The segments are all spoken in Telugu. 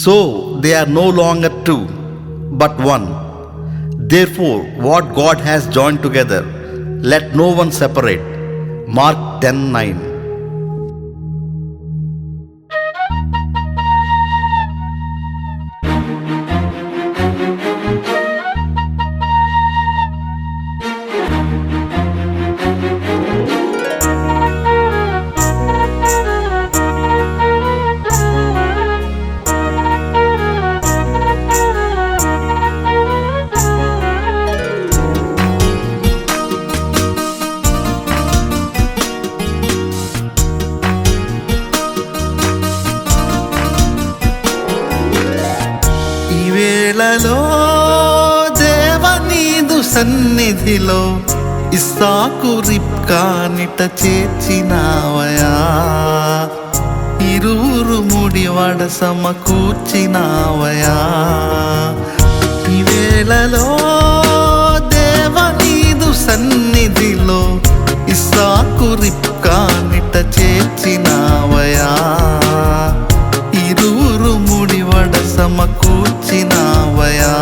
So they are no longer two, but one. Therefore, what God has joined together, let no one separate. Mark 10:9. వేళలో దేవనీదు సన్నిధిలో ఇస్సాకు రిబ్కానిట చేర్చినావయా, ఇరువురు ముడివడ సమకూర్చినావయా. ఈ వేళలో దేవనీదు సన్నిధిలో ఇస్సాకు రిబ్కానిట చేర్చినావయా, ఇరువురు ముడివడ సమకూర్చినావయా.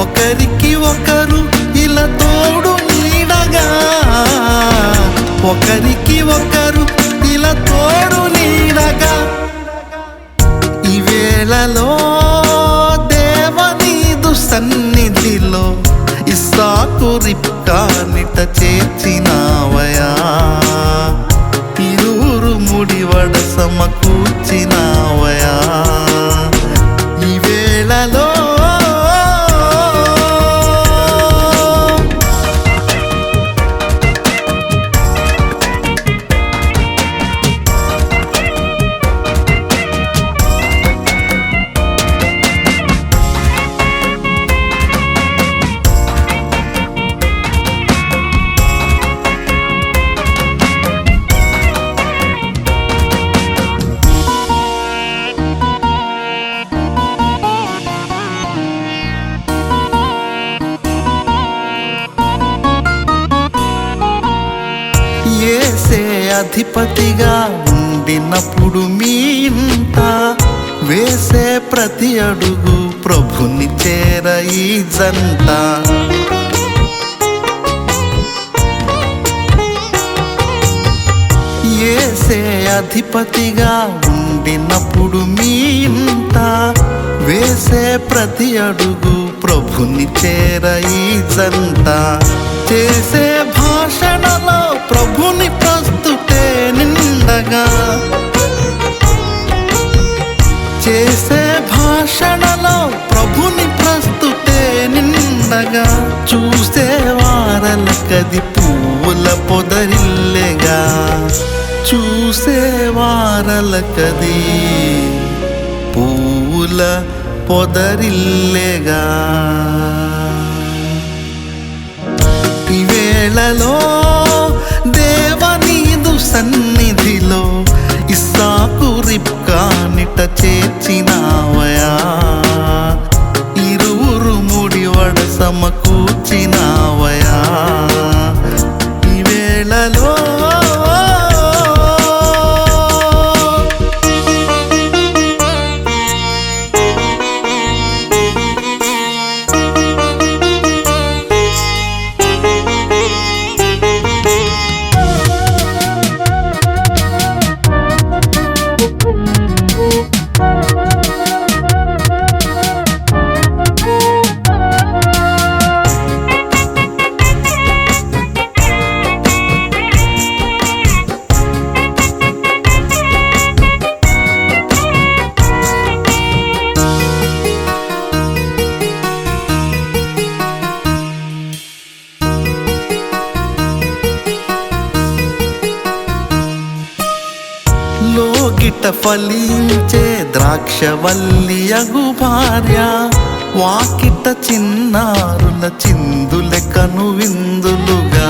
ఒకరికి ఒకరు ఇలా తోడు నీడగా, ఒకరికి ఒకరు ఇలా తోడు నీడగా. ఈ వేళలో దేవనీదు సన్నిధిలో ఇస్సాకు రిబ్కానిట చేర్చినావయా, ఇరువురు ముడివడ సమకూర్చినావయా. ఈ వేళలో యేసే అధిపతిగా ఉండినప్పుడు మీ ఇంట వేసే ప్రతి అడుగు ప్రభుని చేర ఈ జంట. యేసే అధిపతిగా ఉండినప్పుడు మీ ఇంట వేసే ప్రతి అడుగు ప్రభుని చేర ఈ జంట. చేసే భాషణలో ప్రభుని ప్రస్తుతే నిండగా, చేసే భాషణలో ప్రభుని ప్రస్తుతే నిండగా. చూసే వారలకది పువ్వుల పొదరిల్లెగా, చూసే వారలకది పువ్వుల పొదరిల్లెగా. ఈ వేళలో దేవనీదు సన్నిధిలో ఇస్సాకు రిబ్కానిట చేర్చినావయా, ఇరువురు ముడివడ సమకూర్చినావయా. ఈ వేళలో లోగిట ఫలించే ద్రాక్షవల్లి అగు భార్య, వాకిట చిన్నారుల చిందులెక్కను విందులుగా.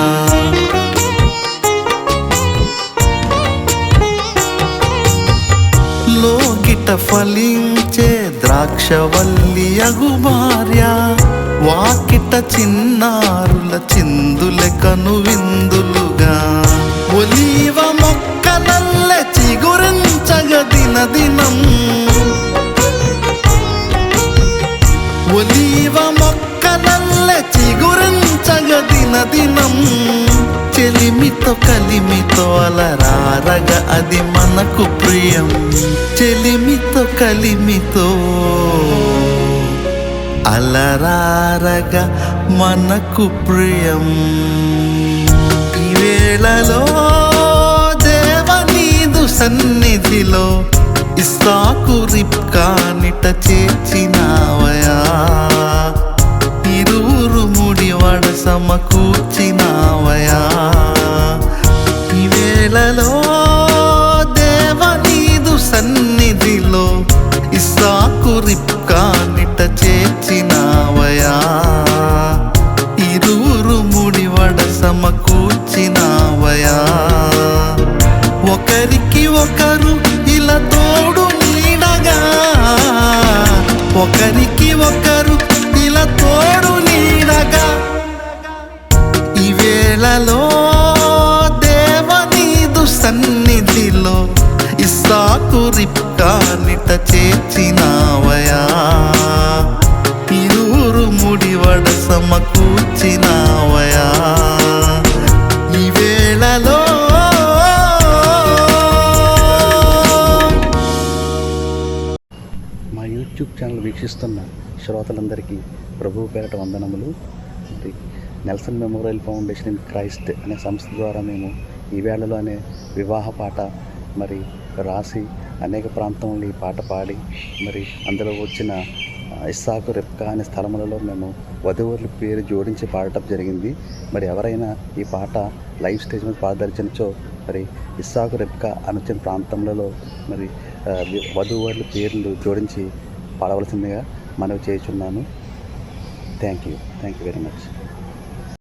లోగిట ఫలించే ద్రాక్షవల్లి అగు భార్య, వాకిట చిన్నారుల చిందులెక్కను విందులుగా. ఒలీవ మొక్కనల్లె చిగురించగ దినదినం, కలిమితో అలరారగా అది మనకు ప్రియం. చెలిమితో కలిమితో అలరారగా మనకు ప్రియం. ఈ వేళలో దేవనీదు సన్నిధిలో ఇస్సాకు రిబ్కానిట చేర్చినావయా. ఇరువురు ముడివడ సమకూర్చినావయా. ఈ వేళలో దేవనీదు సన్నిధిలో ఇస్సాకు రిబ్కానిట చేర్చినావయా. ఇరువురు ముడివడ సమకూర్చినావయా. ఒకరికి ఒకరు ఇలా తోడు నీడగా, ఒకరికి ఒకరు ఇలా తోడు నీడగా. ఈ వేళలో దేవనీదు సన్నిధిలో ఇస్సాకు రిబ్కానిట చేర్చినావయా. ఇరువురు ముడివడ సమకూర్చినావయా. ఈ వేళలో మా యూట్యూబ్ ఛానల్ వీక్షిస్తున్న శ్రోతలందరికీ ప్రభువు పేరట వందనములు. Nelson memorial foundation in Christ అనే సంస్థ ద్వారా మేము ఈ వేళలో అనే వివాహ పాట మరి రాసి అనేక ప్రాంతంలో ఈ పాట పాడి మరి అందులో వచ్చిన ఇస్సాకు రిబ్కా అనే స్థలములలో మేము వధువుల పేరు జోడించి పాడటం జరిగింది. మరి ఎవరైనా ఈ పాట లైవ్ స్టేజ్ మీద పాదర్శించో మరి ఇస్సాకు రిబ్కా అని వచ్చిన ప్రాంతంలో మరి వధువుల పేర్లు జోడించి పాడవలసిందిగా మనవి చేయుచున్నాను. Thank you very much.